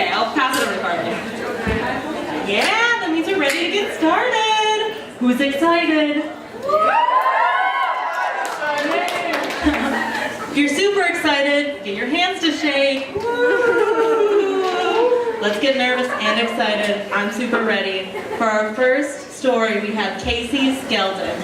Okay, I'll pass it over to Carly. Yeah, that means we're ready to get started. Who's excited? If you're super excited, get your hands to shake. Let's get nervous and excited. I'm super ready. For our first story, we have Casey Skeldon.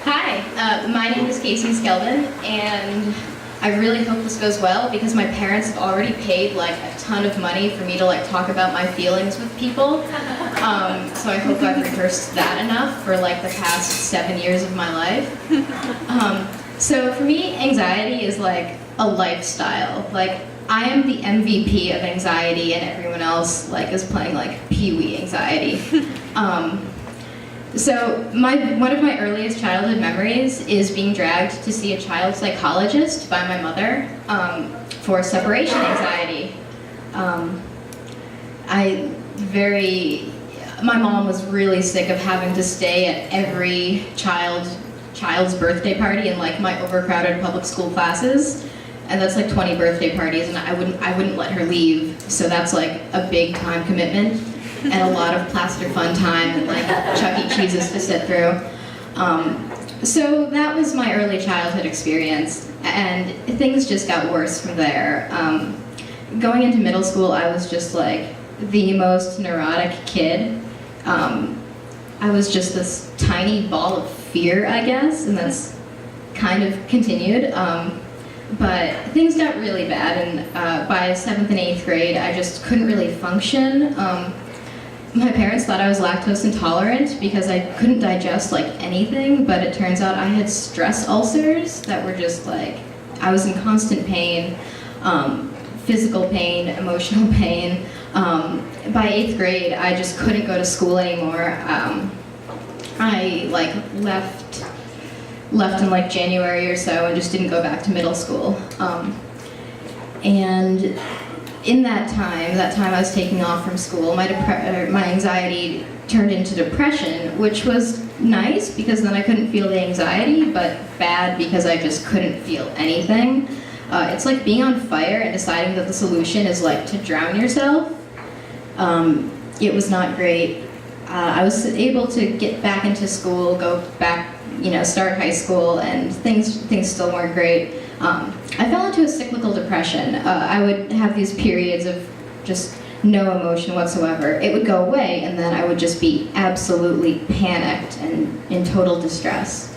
Hi, my name is Casey Skeldon, and I really hope this goes well because my parents have already paid like a ton of money for me to like talk about my feelings with people. So I hope I've rehearsed that enough for like the past 7 years of my life. So for me, anxiety is like a lifestyle. Like I am the MVP of anxiety, and everyone else like is playing like Pee-wee anxiety. So one of my earliest childhood memories is being dragged to see a child psychologist by my mother for separation anxiety. My mom was really sick of having to stay at every child's birthday party in like my overcrowded public school classes, and that's like 20 birthday parties, and I wouldn't let her leave. So that's like a big time commitment. And a lot of plaster fun time and like Chuck E. Cheeses to sit through. So that was my early childhood experience, and things just got worse from there. Going into middle school, I was just like the most neurotic kid. I was just this tiny ball of fear, I guess, and that's kind of continued. But things got really bad, and by 7th and 8th grade, I just couldn't really function. My parents thought I was lactose intolerant because I couldn't digest like anything, but it turns out I had stress ulcers that were just like, I was in constant pain, physical pain, emotional pain. By 8th grade, I just couldn't go to school anymore. I like left in like January or so and just didn't go back to middle school. And in that time I was taking off from school, my anxiety turned into depression, which was nice because then I couldn't feel the anxiety, but bad because I just couldn't feel anything. It's like being on fire and deciding that the solution is like to drown yourself. It was not great. I was able to get back into school, go back, start high school, and things still weren't great. I fell into a cyclical depression. I would have these periods of just no emotion whatsoever. It would go away, and then I would just be absolutely panicked and in total distress.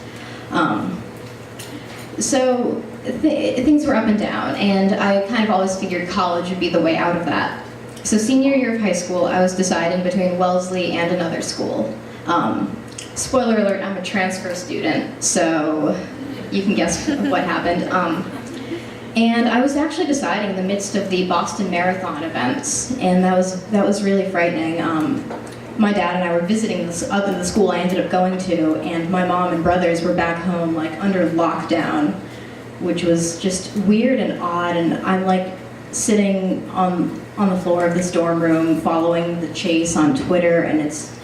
So things were up and down, and I kind of always figured college would be the way out of that. So senior year of high school, I was deciding between WZLY and another school. Spoiler alert, I'm a transfer student, so you can guess what happened. And I was actually deciding in the midst of the Boston Marathon events, and that was really frightening. My dad and I were visiting the school I ended up going to, and my mom and brothers were back home like under lockdown, which was just weird and odd. And I'm like sitting on the floor of this dorm room following the chase on Twitter, and it's,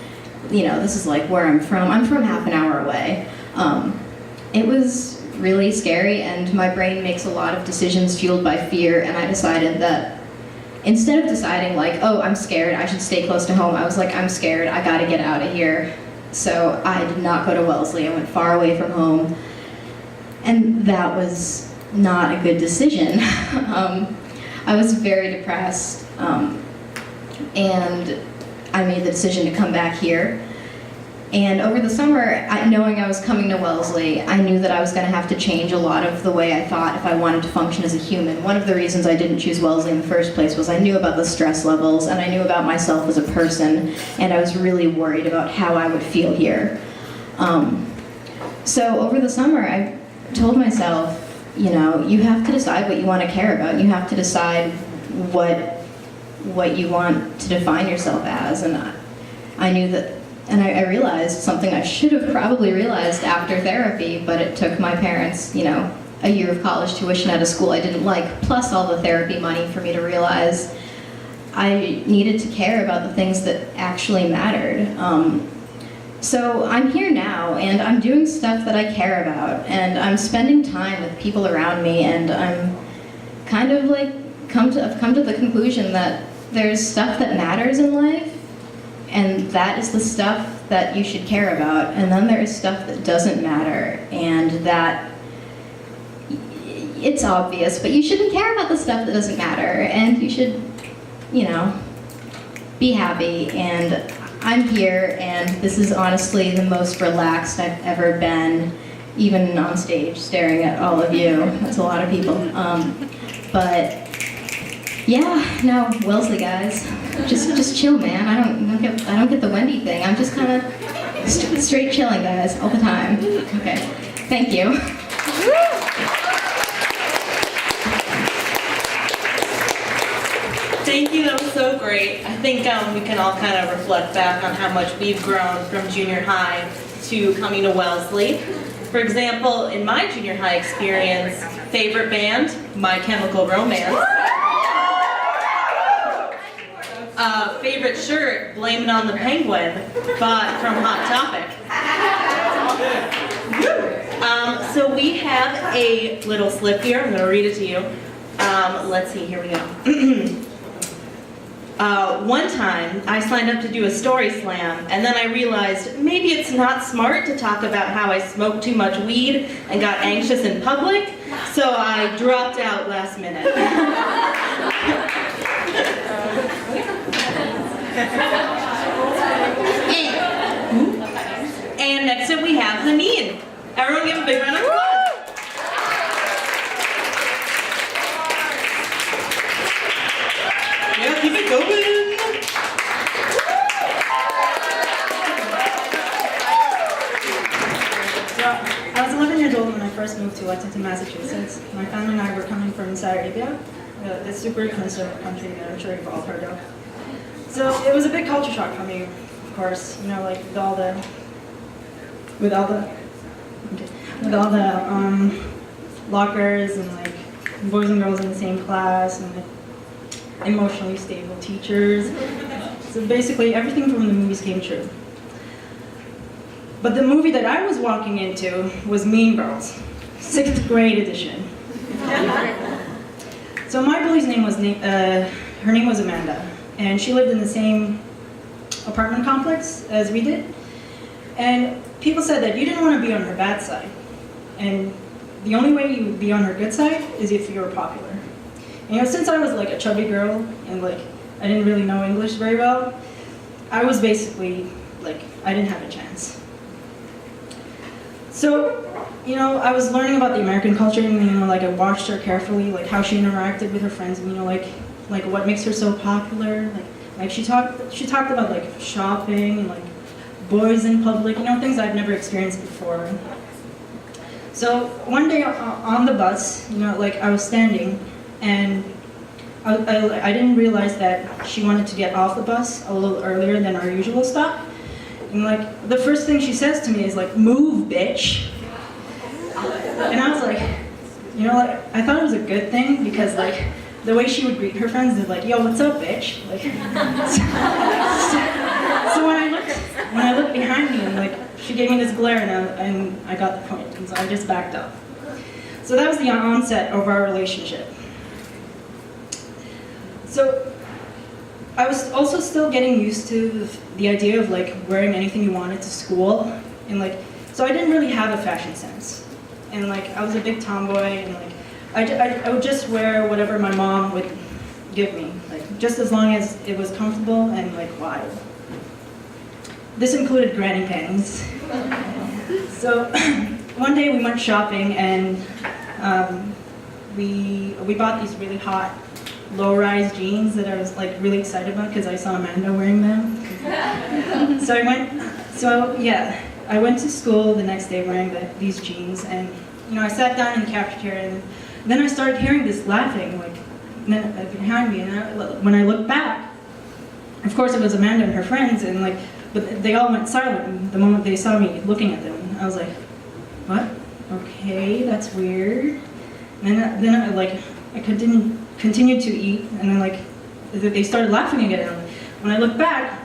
this is like where I'm from. I'm from half an hour away. It was really scary, and my brain makes a lot of decisions fueled by fear, and I decided that instead of deciding like, oh, I'm scared, I should stay close to home, I was like, I'm scared, I gotta get out of here. So I did not go to WZLY. I went far away from home, and that was not a good decision. I was very depressed, and I made the decision to come back here. And over the summer, knowing I was coming to WZLY, I knew that I was going to have to change a lot of the way I thought if I wanted to function as a human. One of the reasons I didn't choose WZLY in the first place was I knew about the stress levels, and I knew about myself as a person, and I was really worried about how I would feel here. So over the summer, I told myself, you have to decide what you want to care about. You have to decide what you want to define yourself as. And I knew that. And I realized something I should have probably realized after therapy, but it took my parents, a year of college tuition at a school I didn't like, plus all the therapy money for me to realize I needed to care about the things that actually mattered. So I'm here now, and I'm doing stuff that I care about, and I'm spending time with people around me, and I'm kind of like I've come to the conclusion that there's stuff that matters in life, and that is the stuff that you should care about, and then there is stuff that doesn't matter, and that it's obvious, but you shouldn't care about the stuff that doesn't matter, and you should, you know, be happy. And I'm here, and this is honestly the most relaxed I've ever been, even on stage, staring at all of you. That's a lot of people. But yeah, no, WZLY guys, just chill, man. I don't get the Wendy thing. I'm just kind of straight chilling, guys, all the time. Okay, thank you. Thank you, that was so great. I think we can all kind of reflect back on how much we've grown from junior high to coming to WZLY. For example, in my junior high experience, favorite band, My Chemical Romance. Favorite shirt, Blame It on the Penguin, bought from Hot Topic. So we have a little slip here, I'm going to read it to you. Let's see, here we go. One time, I signed up to do a story slam, and then I realized maybe it's not smart to talk about how I smoked too much weed and got anxious in public, so I dropped out last minute. And next up we have Zanine. Everyone give a big round of applause. Yeah, keep it going. I was 11 years old when I first moved to Lexington, Massachusetts. My family and I were coming from Saudi Arabia, a super conservative country that I'm sure you've all heard of. So it was a big culture shock for me, of course. You know, like with all the lockers and like boys and girls in the same class and like emotionally stable teachers. So basically everything from the movies came true. But the movie that I was walking into was Mean Girls, 6th grade edition. So my bully's name was, her name was Amanda, and she lived in the same apartment complex as we did. And people said that you didn't want to be on her bad side. And the only way you would be on her good side is if you were popular. And, you know, since I was like a chubby girl and like I didn't really know English very well, I was basically like, I didn't have a chance. So, you know, I was learning about the American culture and, you know, like I watched her carefully, like how she interacted with her friends, and, you know, like what makes her so popular. Like she talked about like shopping and like boys in public, you know, things I've never experienced before. So one day on the bus, you know, like I was standing and I didn't realize that she wanted to get off the bus a little earlier than our usual stop. And like, the first thing she says to me is like, "Move, bitch." And I was like, you know, like, I thought it was a good thing because like, the way she would greet her friends is like, "Yo, what's up, bitch?" Like, so when I looked behind me and like, she gave me this glare and I got the point, and so I just backed up. So that was the onset of our relationship. So I was also still getting used to the idea of like wearing anything you wanted to school, and like, so I didn't really have a fashion sense, and like I was a big tomboy, and like I would just wear whatever my mom would give me, like just as long as it was comfortable and like wide. This included granny panties. So one day we went shopping and we bought these really hot low-rise jeans that I was like really excited about because I saw Amanda wearing them. So I went to school the next day wearing these jeans, and you know, I sat down in the cafeteria and then I started hearing this laughing like behind me, and when I looked back, of course it was Amanda and her friends, and like, but they all went silent the moment they saw me looking at them. I was like, what? Okay, that's weird. And then I continued to eat, and then like they started laughing again. When I looked back,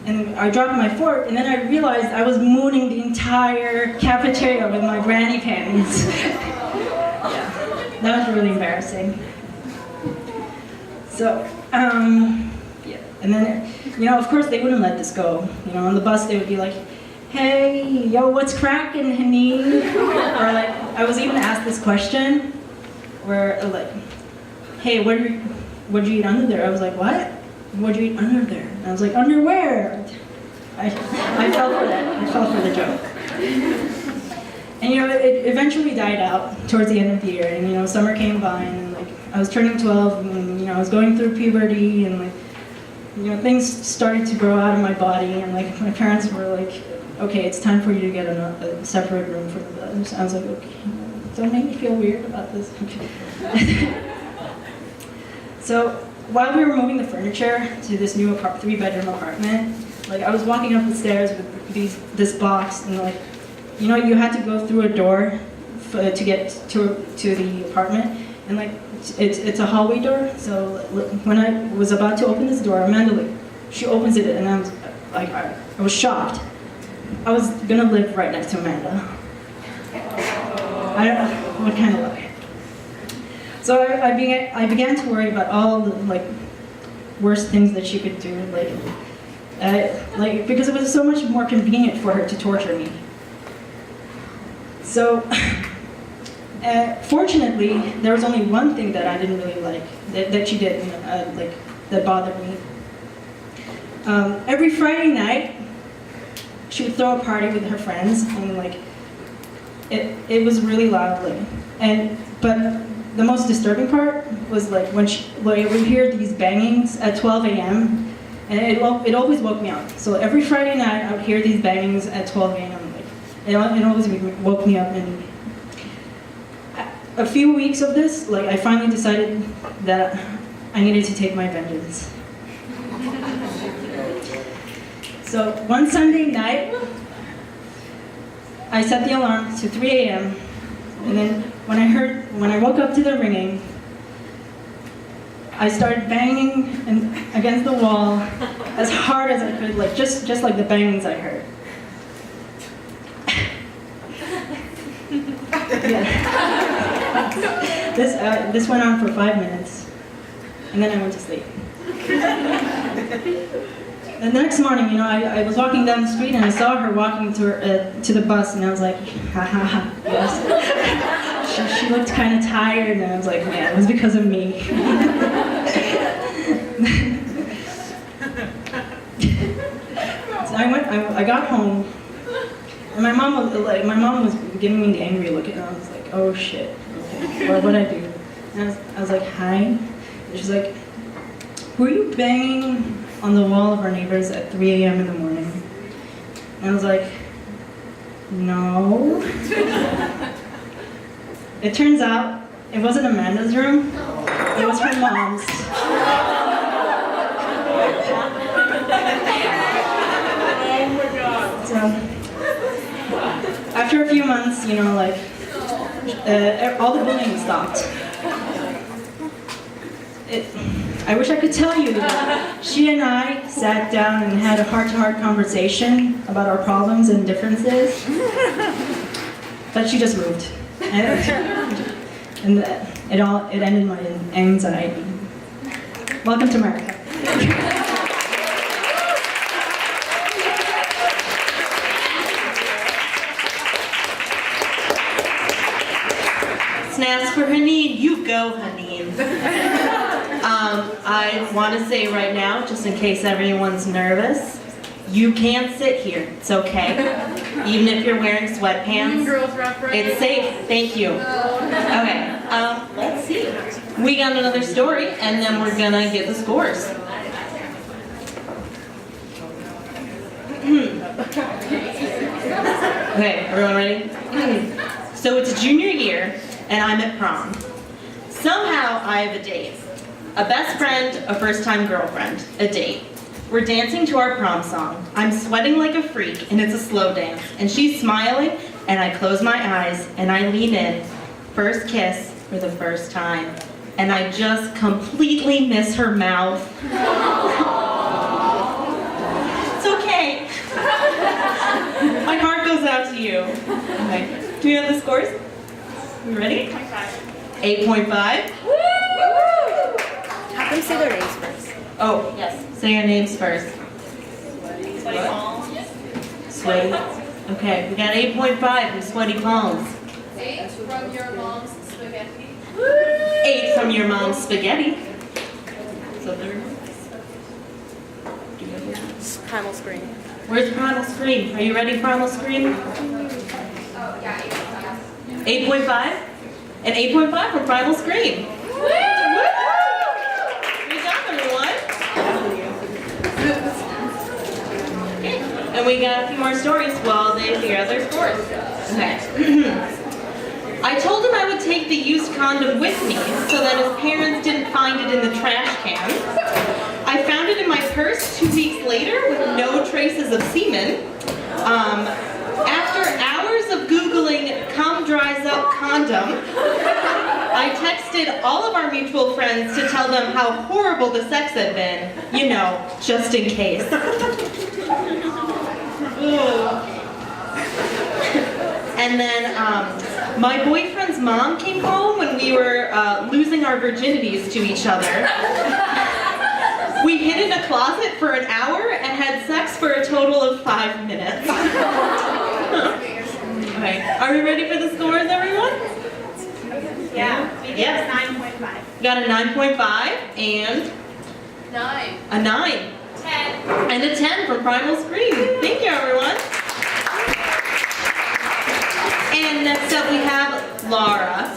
and I dropped my fork, and then I realized I was mooning the entire cafeteria with my granny panties. Yeah, that was really embarrassing. So, yeah, and then, of course they wouldn't let this go. On the bus they would be like, hey, yo, what's crackin', honey? Or like, I was even asked this question, where like, hey, what'd you eat under there? I was like, what? What'd you eat under there? And I was like, underwear. I fell for that. I fell for the joke. And it eventually died out towards the end of the year. And summer came by, and like I was turning 12, and I was going through puberty, and like things started to grow out of my body, and like my parents were like, okay, it's time for you to get a separate room for the others. I was like, okay, don't make me feel weird about this. So while we were moving the furniture to this new 3-bedroom apartment, like I was walking up the stairs with this box, and like, you had to go through a door to get to the apartment, and like it's a hallway door. So when I was about to open this door, Amanda, she opens it, and I was like, I was shocked. I was gonna live right next to Amanda. I don't know what kind of luck. So I began to worry about all the like worst things that she could do, because it was so much more convenient for her to torture me. So fortunately, there was only one thing that I didn't really like that she did, that bothered me. Every Friday night, she would throw a party with her friends, and like it was really loudly. But the most disturbing part was like when I would hear these bangings at 12 a.m. and it always woke me up. So every Friday night I would hear these bangings at 12 a.m. It always woke me up. And a few weeks of this, like I finally decided that I needed to take my vengeance. So one Sunday night, I set the alarm to 3 a.m. and then when I woke up to the ringing, I started banging against the wall as hard as I could, like just like the bangings I heard. Yeah. This went on for 5 minutes, and then I went to sleep. And the next morning, I was walking down the street and I saw her walking to the bus, and I was like, ha ha ha, yes. She looked kind of tired, and I was like, yeah, it was because of me. So I got home, and my mom was giving me the angry look, and I was like, oh shit, okay, what'd I do? And I was like, hi. And she's like, were you banging on the wall of our neighbors at 3 a.m. in the morning? And I was like, no. It turns out it wasn't Amanda's room, it was her mom's. So, after a few months, all the bullying stopped. I wish I could tell you that she and I sat down and had a heart-to-heart conversation about our problems and differences, but she just moved. And it ended my anxiety. Welcome to America. Snaps for Haneen. You go, Haneen. I want to say right now, just in case everyone's nervous, you can sit here. It's okay. Even if you're wearing sweatpants. It's safe. Thank you. Okay. Let's see. We got another story, and then we're going to get the scores. Okay, everyone ready? So it's a junior year, and I'm at prom. Somehow I have a date. A best friend, a first-time girlfriend, a date. We're dancing to our prom song. I'm sweating like a freak, and it's a slow dance. And she's smiling, and I close my eyes, and I lean in. First kiss for the first time. And I just completely miss her mouth. It's okay. you. Okay. Do you have the scores? You ready? 8.5. Have them say their names first. Oh, yes. Say your names first. Sweaty palms. Sweaty. Okay, we got 8.5 from Sweaty Palms. 8 from your mom's spaghetti. 8 from your mom's spaghetti. So there. Primal Scream. Where's Primal Scream? Are you ready, Primal Scream? 8.5? And 8.5 from Primal Scream. Woo! Good job, everyone. And we got a few more stories while they figure out their scores. Okay. I told him I would take the used condom with me so that his parents didn't find it in the trash can. I found it in my purse 2 weeks later with no traces of semen. After hours of Googling "cum dries up condom," I texted all of our mutual friends to tell them how horrible the sex had been, you know, just in case. And then my boyfriend's mom came home when we were losing our virginities to each other. We hid in a closet for an hour and had sex for a total of 5 minutes. Okay, are we ready for the scores, everyone? Yeah, we Yes. get a 9.5. Got a 9.5 and 9. a 9 10. and a 10 for Primal Scream. Thank you, everyone. And next up we have Laura.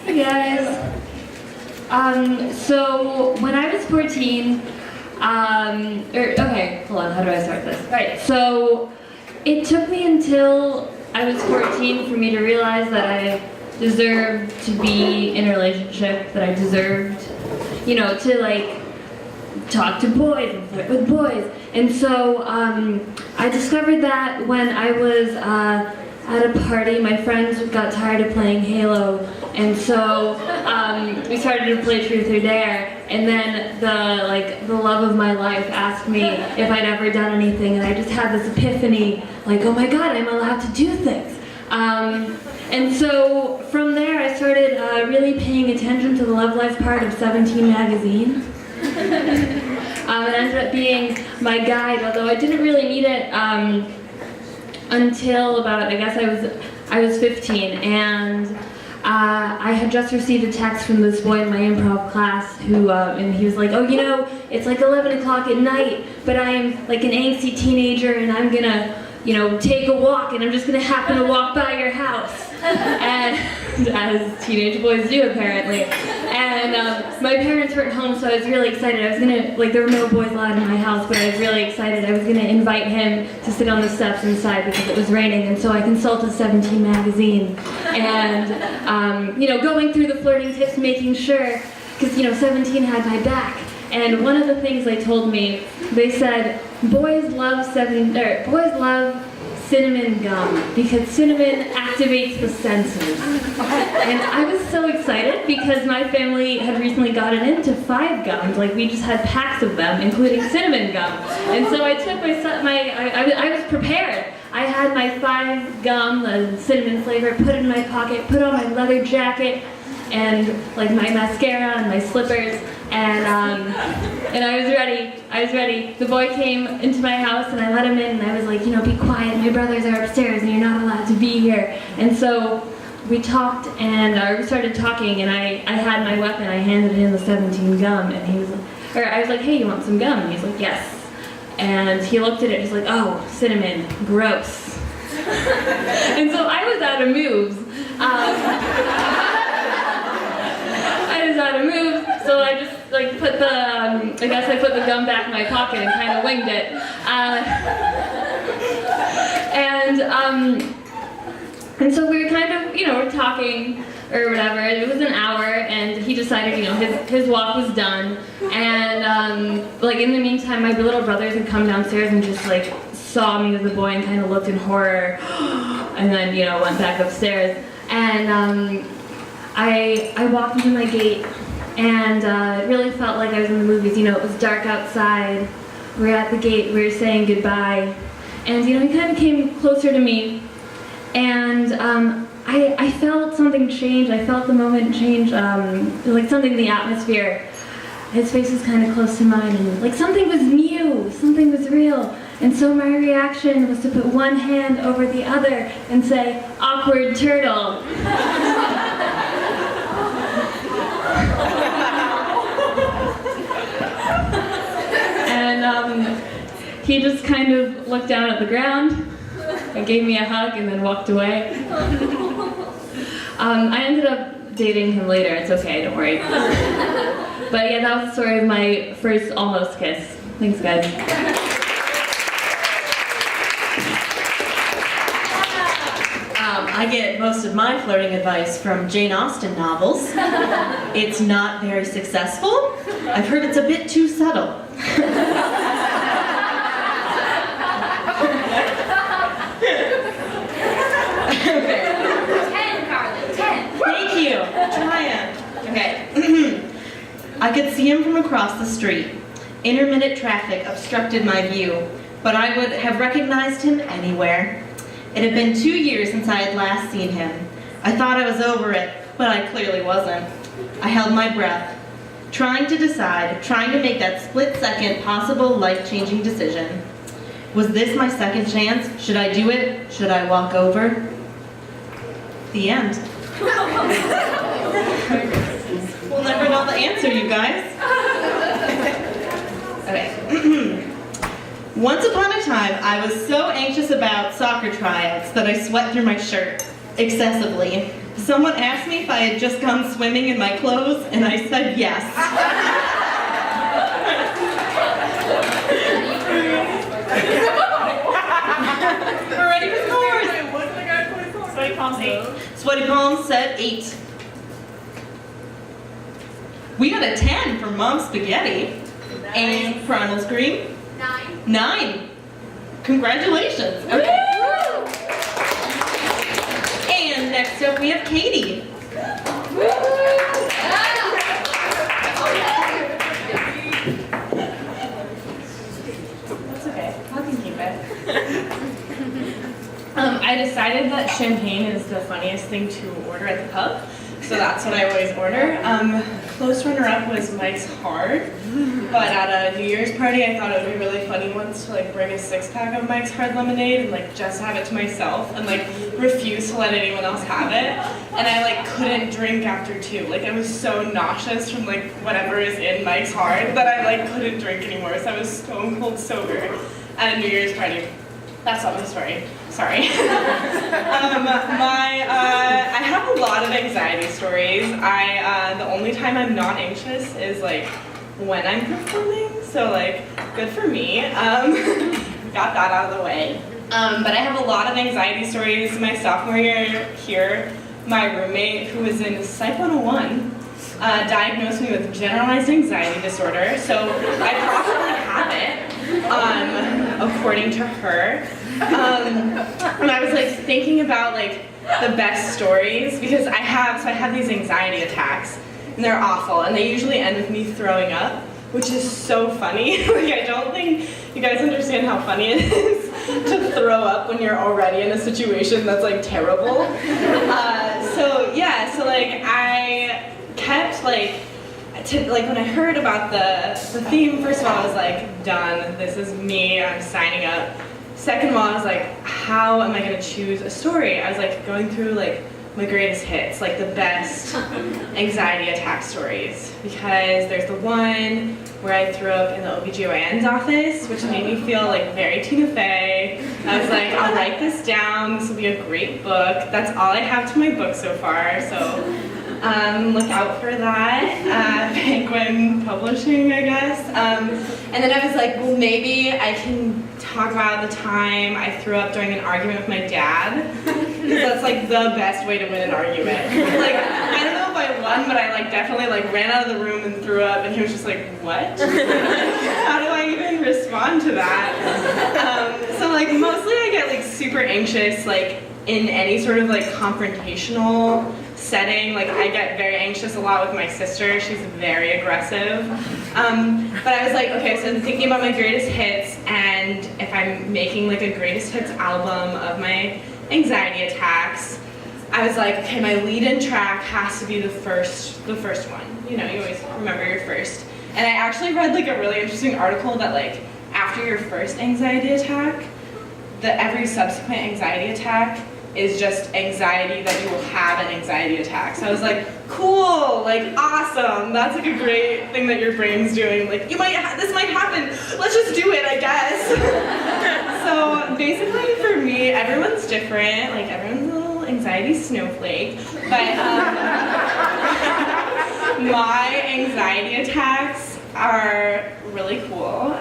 Hey guys. So when I was 14, okay, hold on, how do I start this? Right, so it took me until I was 14 for me to realize that I deserved to be in a relationship, that I deserved, you know, to like talk to boys and flirt with boys. And so I discovered that when I was at a party, my friends got tired of playing Halo, and so we started to play Truth or Dare. And then the love of my life asked me if I'd ever done anything, and I just had this epiphany, like, oh my God, I'm allowed to do things. And so from there, I started really paying attention to the Love Life part of 17 magazine. It ended up being my guide, although I didn't really need it until about, I guess I was 15, and I had just received a text from this boy in my improv class who, and he was like, oh, you know, it's like 11 o'clock at night, but I'm like an angsty teenager and I'm gonna, you know, take a walk and I'm just gonna happen to walk by your house. And as teenage boys do, apparently. And my parents weren't home, so I was really excited. I was gonna, like, there were no boys allowed in my house, but I was really excited. I was gonna invite him to sit on the steps inside because it was raining, and so I consulted 17 magazine. And, you know, going through the flirting tips, making sure, because, you know, 17 had my back. And one of the things they told me, they said, boys love cinnamon gum because cinnamon activates the senses. And I was so excited because my family had recently gotten into 5 gums, like we just had packs of them, including cinnamon gum. And so I took I was prepared. I had my 5 gum, the cinnamon flavor, put it in my pocket, put on my leather jacket, and like my mascara and my slippers, and I was ready. The boy came into my house and I let him in and I was like, you know, be quiet, my brothers are upstairs and you're not allowed to be here. And so we talked and we started talking, and I had my weapon, I handed him the 17 gum, and he was like, or I was like, hey, you want some gum? And he's like, yes. And he looked at it, he's like, oh, cinnamon, gross. And so I was out of moves. Out of moves, so I just like put the, I guess I put the gum back in my pocket and kind of winged it. And so we were kind of, you know, we're talking or whatever. It was an hour, and he decided, you know, his walk was done. And like in the meantime, my little brothers had come downstairs and just like saw me with the boy and kind of looked in horror, and then, you know, went back upstairs. And I walked into my gate, and it really felt like I was in the movies. You know, it was dark outside. We were at the gate. We were saying goodbye, and you know, he kind of came closer to me, and I felt something change. I felt the moment change, like something in the atmosphere. His face was kind of close to mine, and like something was new, something was real. And so my reaction was to put one hand over the other and say, "Awkward turtle." And he just kind of looked down at the ground and gave me a hug and then walked away. I ended up dating him later. It's okay, don't worry. But yeah, that was the story of my first almost kiss. Thanks, guys. I get most of my flirting advice from Jane Austen novels. It's not very successful. I've heard it's a bit too subtle. Okay. 10, Carly, 10. Thank you. Trying. Okay. I could see him from across the street. Intermittent traffic obstructed my view, but I would have recognized him anywhere. It had been 2 years since I had last seen him. I thought I was over it, but I clearly wasn't. I held my breath, trying to decide, trying to make that split-second possible life-changing decision. Was this my second chance? Should I do it? Should I walk over? The end. We'll never know the answer, you guys. Okay. Once upon a time, I was so anxious about soccer tryouts that I sweat through my shirt excessively. Someone asked me if I had just gone swimming in my clothes, and I said yes. We're ready for scores. What's the guy for? Sweaty Palms 8. Sweaty Palms said 8. We got a 10 from Mom Spaghetti. And Primal's Green. 9. 9. Congratulations. Okay. And next up we have Katie. That's okay. I can keep it. I decided that champagne is the funniest thing to order at the pub, so that's what I always order. Close runner-up was Mike's Hard, but at a New Year's party, I thought it would be really funny once to like bring a 6-pack of Mike's Hard lemonade and like just have it to myself and like refuse to let anyone else have it. And I like couldn't drink after 2. Like I was so nauseous from like whatever is in Mike's Hard that I like couldn't drink anymore. So I was stone cold sober at a New Year's party. That's not my story. Sorry. I have a lot of anxiety stories. The only time I'm not anxious is like when I'm performing. So like, good for me. Got that out of the way. But I have a lot of anxiety stories. My sophomore year here, my roommate who was in Psych 101 diagnosed me with generalized anxiety disorder. So I probably have it, according to her. And I was like thinking about like the best stories because I have these anxiety attacks and they're awful and they usually end with me throwing up, which is so funny. Like I don't think you guys understand how funny it is to throw up when you're already in a situation that's like terrible. So like I kept like when I heard about the theme, first of all I was like, done, this is me, I'm signing up. Second of all, I was like, how am I going to choose a story? I was like going through like my greatest hits, like the best anxiety attack stories. Because there's the one where I threw up in the OBGYN's office, which made me feel like very Tina Fey. I was like, I'll write this down, this will be a great book. That's all I have to my book so far, so look out for that. Penguin Publishing, I guess. And then I was like, well, maybe I can talk about the time I threw up during an argument with my dad. Because that's like the best way to win an argument. Like, I don't know if I won, but I like definitely like ran out of the room and threw up, and he was just like, what? How do I even respond to that? So like mostly I get like super anxious like in any sort of like confrontational setting. Like I get very anxious a lot with my sister. She's very aggressive. But I was like, okay, so I'm thinking about my greatest hits, and if I'm making like a greatest hits album of my anxiety attacks, I was like, okay, my lead-in track has to be the first one. You know, you always remember your first. And I actually read like a really interesting article that like after your first anxiety attack, every subsequent anxiety attack is just anxiety that you will have an anxiety attack. So I was like, cool, like awesome. That's like a great thing that your brain's doing. Like this might happen. Let's just do it, I guess. So basically for me, everyone's different. Like everyone's a little anxiety snowflake. But my anxiety attacks are really cool.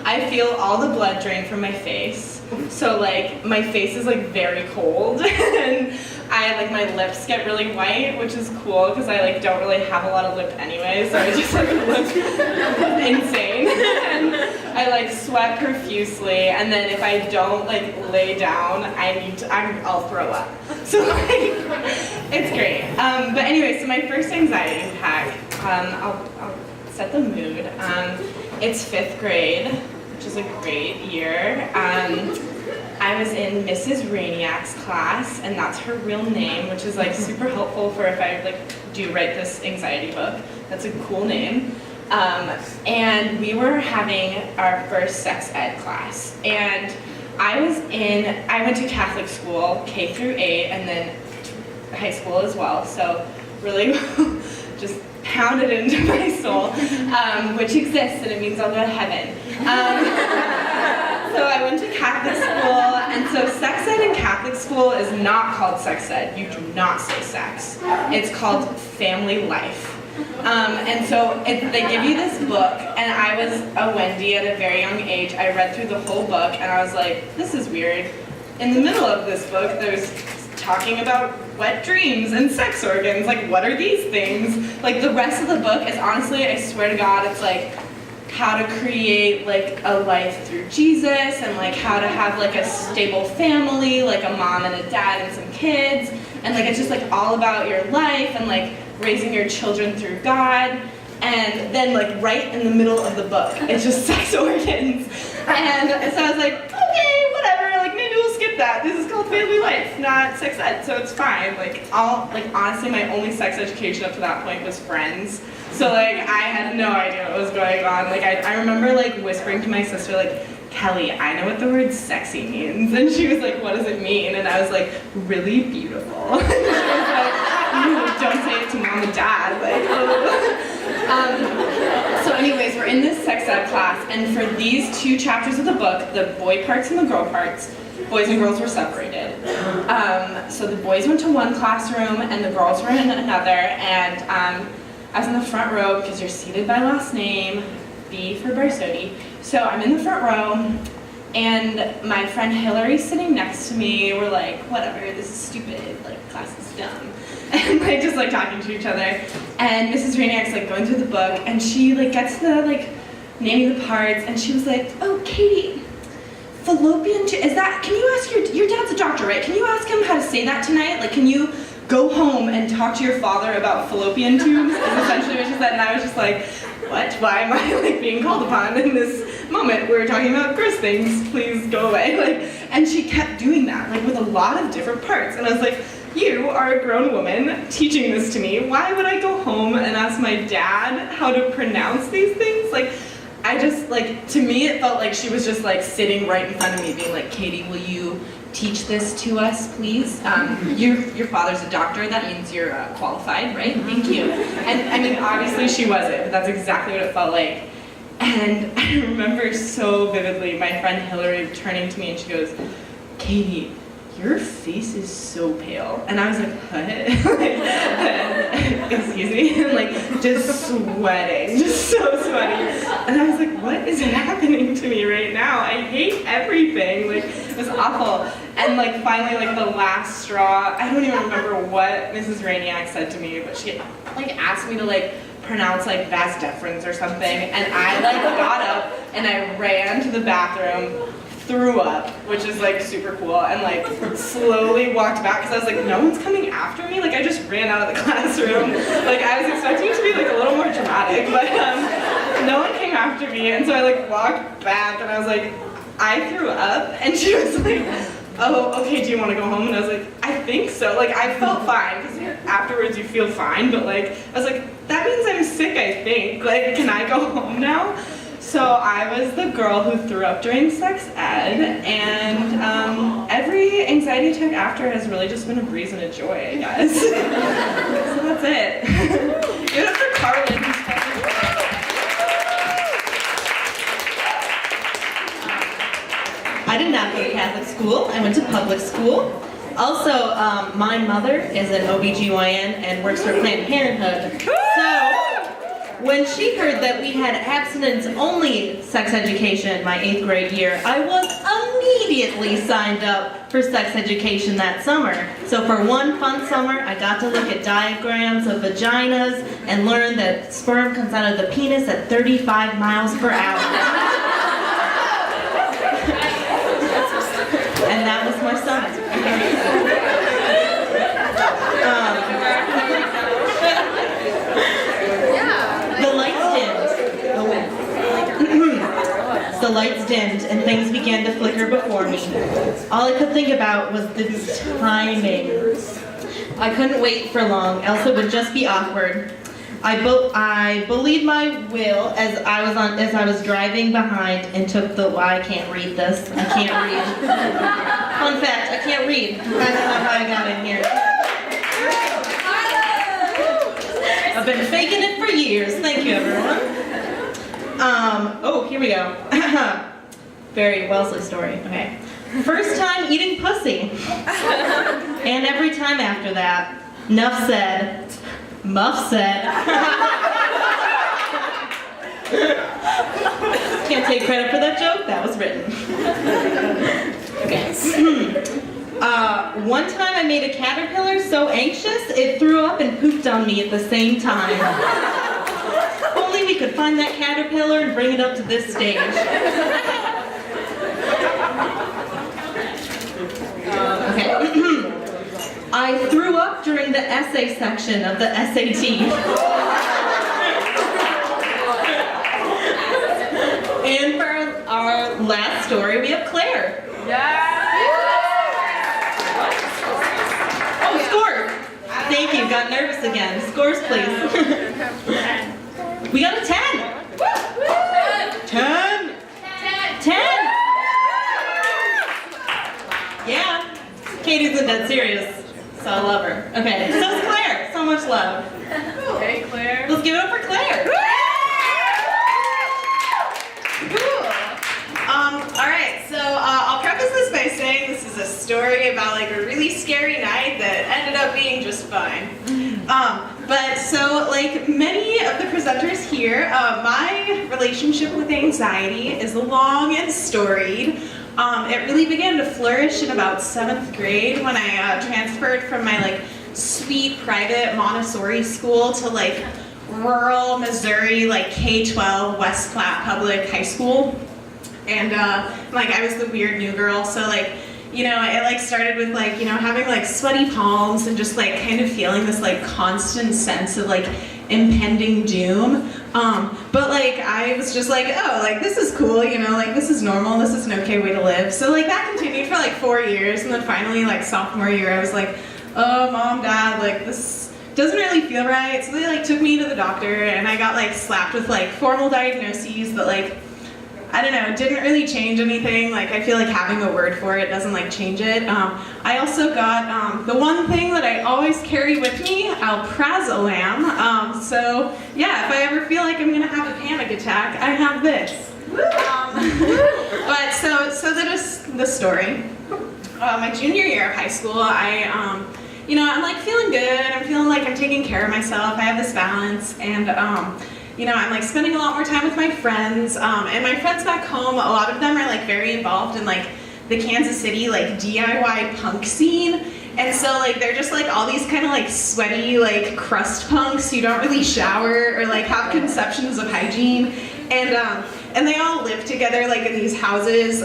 I feel all the blood drain from my face. So like my face is like very cold and my lips get really white, which is cool because I like don't really have a lot of lip anyway, so I just like look insane. And I like sweat profusely, and then if I don't like lay down, I'll throw up. So like it's great. But anyway, so my first anxiety attack, I'll set the mood. It's 5th grade, which is a great year. I was in Mrs. Rainiac's class, and that's her real name, which is like super helpful for if I like do write this anxiety book. That's a cool name. And we were having our first sex ed class, and I went to Catholic school, K through 8, and then high school as well. So really just pounded into my soul, which exists, and it means I'll go to heaven. So I went to Catholic school, and so sex ed in Catholic school is not called sex ed. You do not say sex. It's called family life. And so they give you this book, and I was a Wendy at a very young age. I read through the whole book, and I was like, this is weird. In the middle of this book, there's talking about wet dreams and sex organs. Like, what are these things? Like, the rest of the book is honestly, I swear to God, it's like how to create like a life through Jesus, and like how to have like a stable family, like a mom and a dad and some kids, and like it's just like all about your life and like raising your children through God. And then like right in the middle of the book, it's just sex organs. And so I was like, okay, whatever, like maybe we'll skip that. This is called family life, not sex ed, so it's fine. Like honestly, my only sex education up to that point was Friends. So like I had no idea what was going on. Like I remember like whispering to my sister like, Kelly, I know what the word sexy means. And she was like, what does it mean? And I was like, really beautiful. And she was like, don't say it to mom and dad. Like, so anyways, we're in this sex ed class, and for these 2 chapters of the book, the boy parts and the girl parts, boys and girls were separated. So the boys went to one classroom and the girls were in another, and I was in the front row because you're seated by last name, B for Barsodi. So I'm in the front row, and my friend Hillary's sitting next to me. We're like, whatever, this is stupid, like class is dumb. And like just like talking to each other. And Mrs. Rainiac's like going through the book, and she like gets to the like naming the parts, and she was like, oh, Katie, fallopian is that, can you ask your dad's a doctor, right? Can you ask him how to say that tonight? Like, can you go home and talk to your father about fallopian tubes? Is essentially what she said. And I was just like, what? Why am I like being called upon in this moment? We're talking about gross things, please go away. Like, and she kept doing that, like with a lot of different parts. And I was like, you are a grown woman teaching this to me. Why would I go home and ask my dad how to pronounce these things? Like, I just, like, to me it felt like she was just like sitting right in front of me being like, Katie, will you teach this to us, please? Your father's a doctor, that means you're qualified, right? Thank you. And I mean, obviously she wasn't, but that's exactly what it felt like. And I remember so vividly my friend Hillary turning to me and she goes, Katie, your face is so pale. And I was like, what? Excuse me? And like, just sweating, just so sweaty. And I was like, what is happening to me right now? I hate everything. Like, it was awful. And like, finally, like the last straw, I don't even remember what Mrs. Rainiac said to me, but she like asked me to like pronounce like vas deferens or something. And I like got up and I ran to the bathroom, threw up, which is like super cool, and like slowly walked back because I was like, no one's coming after me. Like I just ran out of the classroom. Like I was expecting it to be like a little more dramatic, but no one came after me, and so I like walked back and I was like, I threw up, and she was like, oh, okay, do you want to go home? And I was like, I think so. Like I felt fine because afterwards you feel fine, but like I was like, that means I'm sick, I think. Like, can I go home now? So I was the girl who threw up during sex ed, and every anxiety attack after has really just been a breeze and a joy, I guess. So that's it. Give it up for Carlin. I did not go to Catholic school. I went to public school. Also, my mother is an OBGYN and works for Planned Parenthood. So, when she heard that we had abstinence-only sex education my 8th grade year, I was immediately signed up for sex education that summer. So for one fun summer, I got to look at diagrams of vaginas and learn that sperm comes out of the penis at 35 miles per hour. And that was my summer. The lights dimmed and things began to flicker before me. All I could think about was the timing. I couldn't wait for long, else it would just be awkward. I believed my will as I was driving behind and took the. I can't read this. I can't read. Fun fact: I can't read. I don't know how I got in here. I've been faking it for years. Thank you, everyone. Oh, here we go. Very Wellesley story. Okay. First time eating pussy. And every time after that. Nuff said. Muff said. Can't take credit for that joke. That was written. Okay. One time I made a caterpillar so anxious it threw up and pooped on me at the same time. Only we could find that caterpillar and bring it up to this stage. Okay. I threw up during the essay section of the SAT. And for our last story, we have Claire. Oh, scores! Thank you, got nervous again. Scores, please. We got a 10. 10. 10. Yeah. Katie's isn't dead serious, so I love her. Okay, so is Claire. So much love. Hey, Claire. Let's give it up for Claire. Alright, so I'll preface this by saying this is a story about like a really scary night that ended up being just fine. But so like many of the presenters here, my relationship with anxiety is long and storied. It really began to flourish in about 7th grade when I transferred from my like sweet private Montessori school to like rural Missouri, like K-12 West Platte Public High School. And like I was the weird new girl, so like, you know, it like started with like, you know, having like sweaty palms and just like kind of feeling this like constant sense of like impending doom. But like I was just like, oh, like this is cool, you know, like this is normal, this is an okay way to live. So like that continued for like 4 years, and then finally like sophomore year I was like, oh, mom, dad, like this doesn't really feel right. So they like took me to the doctor, and I got like slapped with like formal diagnoses that like, I don't know, didn't really change anything. Like I feel like having a word for it doesn't like change it. I also got the one thing that I always carry with me, alprazolam. So yeah, if I ever feel like I'm gonna have a panic attack, I have this. But so the story. My junior year of high school, you know, I'm like feeling good. I'm feeling like I'm taking care of myself. I have this balance, and you know, I'm like spending a lot more time with my friends, and my friends back home, a lot of them are like very involved in like the Kansas City like DIY punk scene, and so like they're just like all these kind of like sweaty like crust punks who don't really shower or like have conceptions of hygiene, and and they all lived together like in these houses.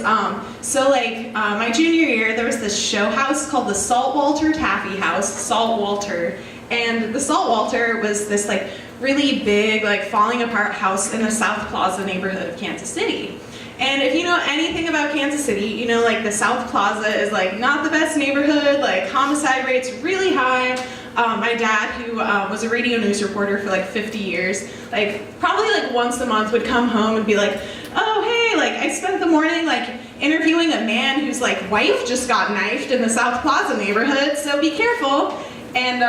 So like my junior year, there was this show house called the Saltwater Taffy House, Saltwater, and the Saltwater was this like really big, like falling apart house in the South Plaza neighborhood of Kansas City. And if you know anything about Kansas City, you know like the South Plaza is like not the best neighborhood, like homicide rates really high. My dad, who was a radio news reporter for like 50 years, like probably like once a month would come home and be like, oh hey, like I spent the morning like interviewing a man whose like wife just got knifed in the South Plaza neighborhood, so be careful. And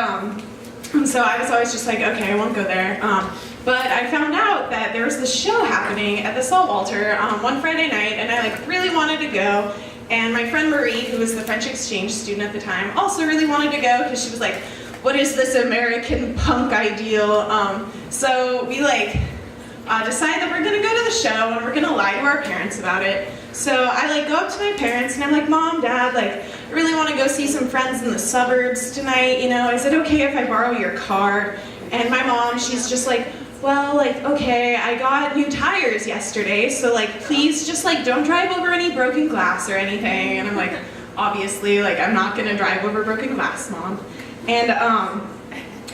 so I was always just like, okay, I won't go there. But I found out that there was this show happening at the Saltwater one Friday night, and I like really wanted to go. And my friend Marie, who was the French exchange student at the time, also really wanted to go because she was like, what is this American punk ideal? So we like decide that we're gonna go to the show and we're gonna lie to our parents about it. So I like go up to my parents and I'm like, Mom, Dad, like I really want to go see some friends in the suburbs tonight, you know, is it okay if I borrow your car? And my mom, she's just like, well, like, okay, I got new tires yesterday, so like please just like don't drive over any broken glass or anything. And I'm like, obviously, like I'm not gonna drive over broken glass, Mom. And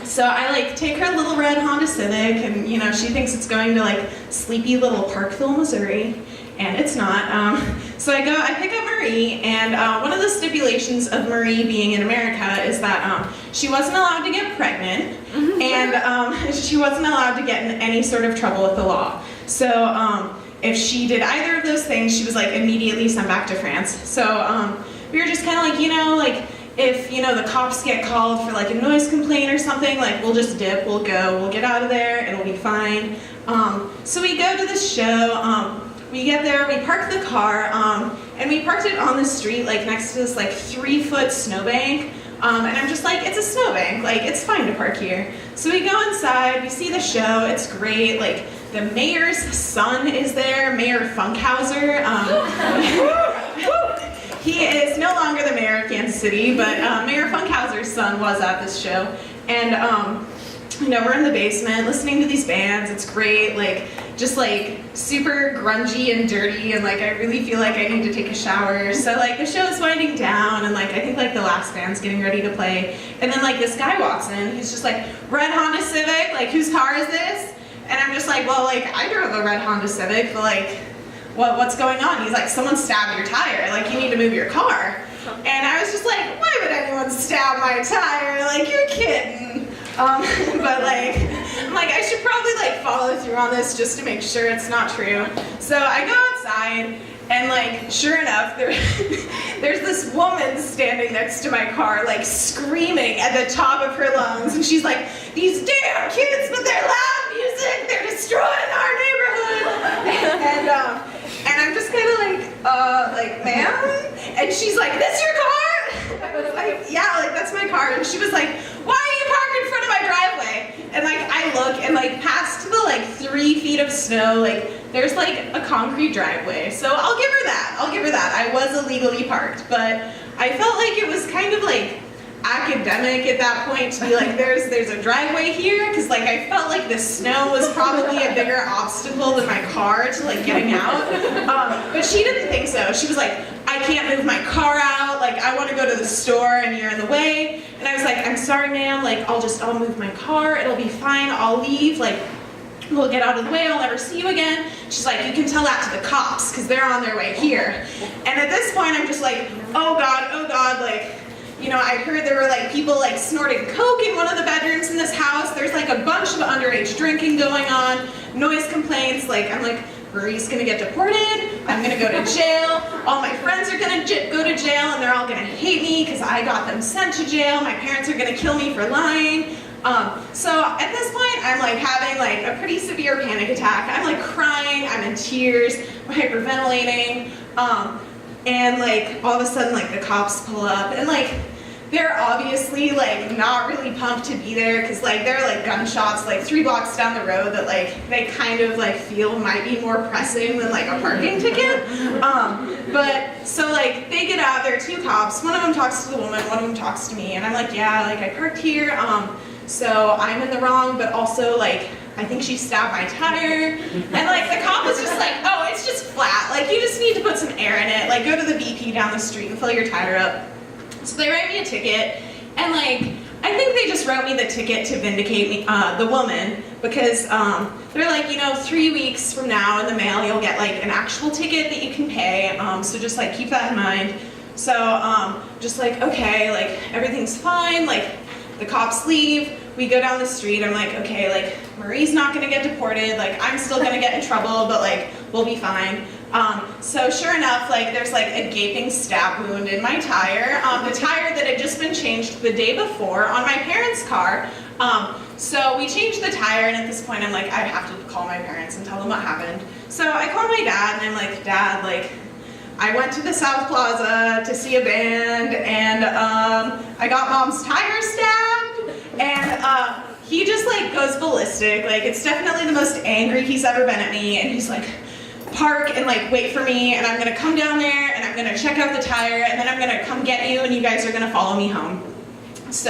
so I like take her little red Honda Civic, and you know she thinks it's going to like sleepy little Parkville, Missouri, and it's not. So I pick up Marie, and one of the stipulations of Marie being in America is that she wasn't allowed to get pregnant, and she wasn't allowed to get in any sort of trouble with the law. So if she did either of those things, she was like immediately sent back to France. So we were just kind of like, you know, like if, you know, the cops get called for like a noise complaint or something, like we'll just dip, we'll go, we'll get out of there, it'll be fine. So we go to the show, we get there, we park the car, and we parked it on the street, like next to this like 3-foot snowbank. And I'm just like, it's a snowbank, like it's fine to park here. So we go inside, we see the show, it's great, like the mayor's son is there, Mayor Funkhauser. He is no longer the mayor of Kansas City, but Mayor Funkhauser's son was at this show. And you know, we're in the basement listening to these bands, it's great, like just like super grungy and dirty, and like I really feel like I need to take a shower. So like the show is winding down, and like I think like the last band's getting ready to play, and then like this guy walks in, he's just like, red Honda Civic, like whose car is this? And I'm just like, well, like I drove a red Honda Civic, but like what's going on? He's like, someone stabbed your tire, like you need to move your car. And I was just like, why would anyone stab my tire? Like, you're kidding. But like, I'm like, I should probably like follow through on this just to make sure it's not true. So I go outside, and like, sure enough, there's this woman standing next to my car, like screaming at the top of her lungs, and she's like, these damn kids with their loud music, they're destroying our neighborhood. And I'm just kind of like, ma'am? And she's like, this your car? I was like, yeah, like that's my car. And she was like, why are you parked in front of my driveway? And like I look, and like past the like 3 feet of snow, like there's like a concrete driveway. So I'll give her that. I was illegally parked, but I felt like it was kind of like academic at that point to be like, there's a driveway here, because like I felt like the snow was probably a bigger obstacle than my car to like getting out. But she didn't think so. She was like, I can't move my car out, like I want to go to the store and you're in the way. And I was like, I'm sorry ma'am, like I'll move my car, it'll be fine, I'll leave, like we'll get out of the way, I'll never see you again. She's like, you can tell that to the cops because they're on their way here. And at this point I'm just like, oh god, like, you know, I heard there were like people like snorting coke in one of the bedrooms in this house. There's like a bunch of underage drinking going on, noise complaints. Like I'm like, Marie's gonna get deported. I'm gonna go to jail. All my friends are gonna go to jail, and they're all gonna hate me because I got them sent to jail. My parents are gonna kill me for lying. So at this point, I'm like having like a pretty severe panic attack. I'm like crying. I'm in tears. I'm hyperventilating. And like all of a sudden, like the cops pull up, and like they're obviously like not really pumped to be there because like there are like gunshots like 3 blocks down the road that like they kind of like feel might be more pressing than like a parking ticket. But so like they get out, there are 2 cops, one of them talks to the woman, one of them talks to me, and I'm like, yeah, like I parked here, so I'm in the wrong, but also like I think she stabbed my tire. And like the cop was just like, oh, it's just flat. Like you just need to put some air in it. Like go to the BP down the street and fill your tire up. So they write me a ticket, and like, I think they just wrote me the ticket to vindicate me, the woman, because they're like, 3 weeks from now in the mail you'll get like an actual ticket that you can pay, so just like keep that in mind. So just like, okay, like everything's fine, like the cops leave, we go down the street, I'm like, okay, like Marie's not gonna get deported, like I'm still gonna get in trouble, but like we'll be fine. So sure enough, like there's like a gaping stab wound in my tire, the tire that had just been changed the day before on my parents' car. So we changed the tire, and at this point I'm like, I have to call my parents and tell them what happened. So I called my dad, and I'm like, Dad, like I went to the South Plaza to see a band, and I got Mom's tire stabbed, and he just like goes ballistic. Like it's definitely the most angry he's ever been at me, and he's like, park and like wait for me, and I'm gonna come down there and I'm gonna check out the tire, and then I'm gonna come get you, and you guys are gonna follow me home. So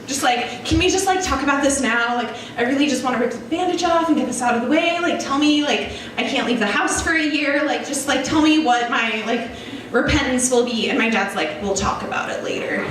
just like, can we just like talk about this now? Like I really just want to rip the bandage off and get this out of the way. Like tell me, like I can't leave the house for a year. Like just like tell me what my like repentance will be. And my dad's like, we'll talk about it later.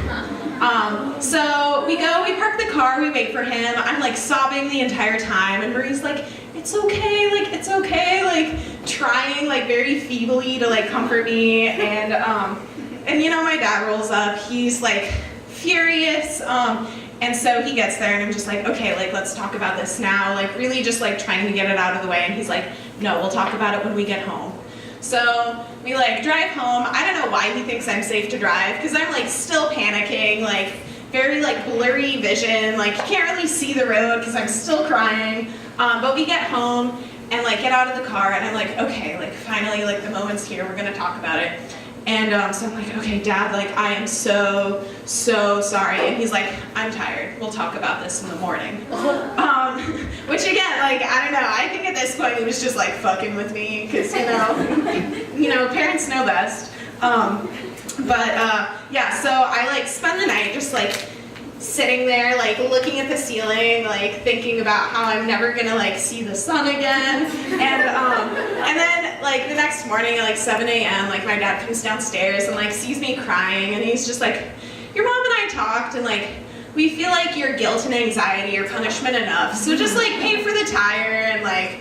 So we park the car, we wait for him. I'm like sobbing the entire time, and Marie's like, it's okay, like trying like very feebly to like comfort me, and my dad rolls up, he's like furious, and so he gets there, and I'm just like, okay, like let's talk about this now, like really just like trying to get it out of the way, and he's like, no, we'll talk about it when we get home. So we like drive home. I don't know why he thinks I'm safe to drive, because I'm like still panicking, like very like blurry vision, like can't really see the road because I'm still crying. But we get home and like get out of the car, and I'm like, okay, like finally like the moment's here, we're gonna talk about it. And so I'm like, okay, Dad, like I am so sorry. And he's like, I'm tired, we'll talk about this in the morning. Which again, like I don't know, I think at this point he was just like fucking with me, because parents know best. Yeah, so I like spend the night just like sitting there like looking at the ceiling, like thinking about how I'm never gonna like see the sun again. And then like the next morning at like 7 a.m. like my dad comes downstairs and like sees me crying, and he's just like, your mom and I talked, and like we feel like your guilt and anxiety are punishment enough, so just like pay for the tire, and like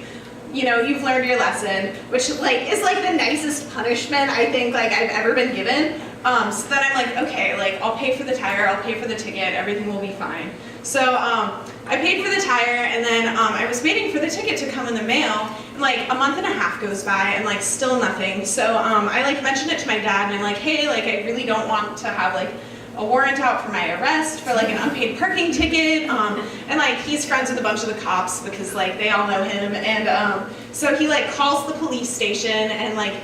you've learned your lesson, which like is like the nicest punishment I think like I've ever been given. So then I'm like, okay, like I'll pay for the tire, I'll pay for the ticket, everything will be fine. So I paid for the tire, and then I was waiting for the ticket to come in the mail, and like a month and a half goes by, and like still nothing. So I like mentioned it to my dad, and I'm like, hey, like I really don't want to have like a warrant out for my arrest for like an unpaid parking ticket, and like he's friends with a bunch of the cops because like they all know him, and so he like calls the police station and like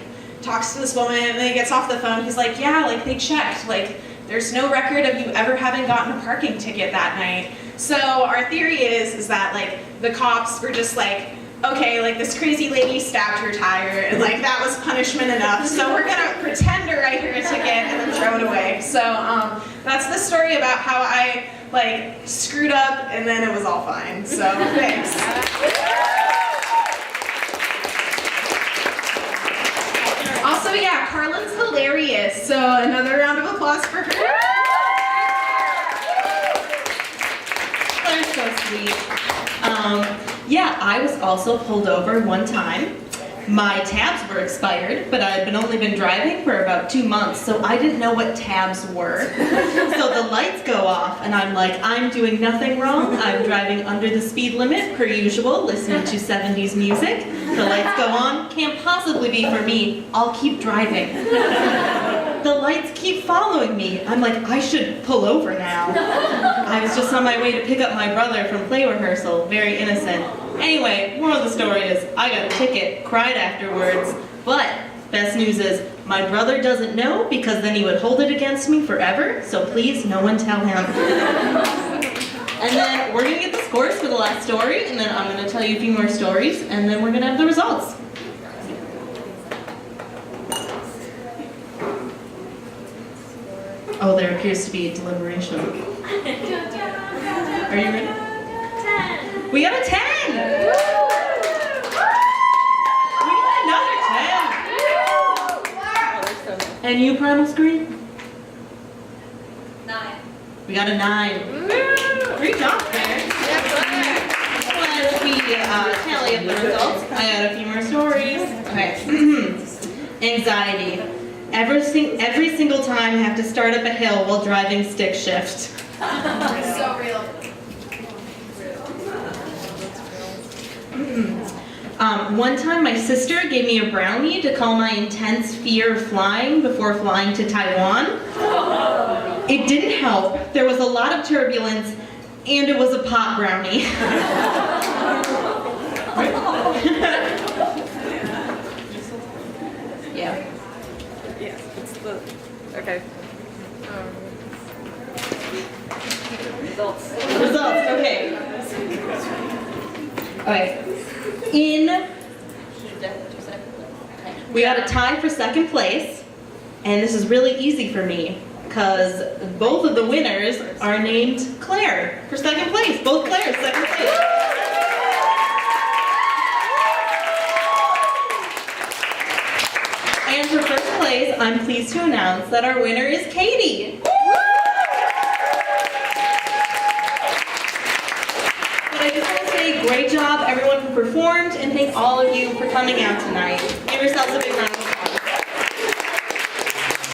talks to this woman, and then he gets off the phone. He's like, yeah, like they checked, like there's no record of you ever having gotten a parking ticket that night. So our theory is that like the cops were just like, okay, like this crazy lady stabbed her tire, and like that was punishment enough, so we're gonna pretend to write her a ticket and then throw it away. So that's the story about how I like screwed up and then it was all fine. So thanks. Also, yeah, Carlin's hilarious, so another round of applause for her. Claire's so sweet. Yeah, I was also pulled over one time. My tabs were expired, but I had only been driving for about 2 months, so I didn't know what tabs were. So the lights go off, and I'm like, I'm doing nothing wrong. I'm driving under the speed limit, per usual, listening to 70s music. The lights go on, can't possibly be for me. I'll keep driving. The lights keep following me. I'm like, I should pull over now. I was just on my way to pick up my brother from play rehearsal, very innocent. Anyway, moral of the story is, I got a ticket, cried afterwards, but best news is, my brother doesn't know because then he would hold it against me forever, so please, no one tell him. And then we're gonna get the scores for the last story, and then I'm gonna tell you a few more stories, and then we're gonna have the results. Oh, there appears to be a deliberation. Are you ready? 10. We got a 10! And you, Primal Scream? 9. We got a 9. Great job, parents. As we tally up the results, I got a few more stories. Okay. Anxiety. Every single time I have to start up a hill while driving stick shift. So real. One time my sister gave me a brownie to calm my intense fear of flying before flying to Taiwan. It didn't help. There was a lot of turbulence, and it was a pot brownie. Yeah. Yes, it's the. Okay. Results. Results, okay. Okay. We got a tie for second place, and this is really easy for me, because both of the winners are named Claire for second place. Both Claires, second place. And for first place, I'm pleased to announce that our winner is Katie. But I just want to say great job everyone who performed, and thank all of you for coming out tonight. Give yourselves a big round of applause.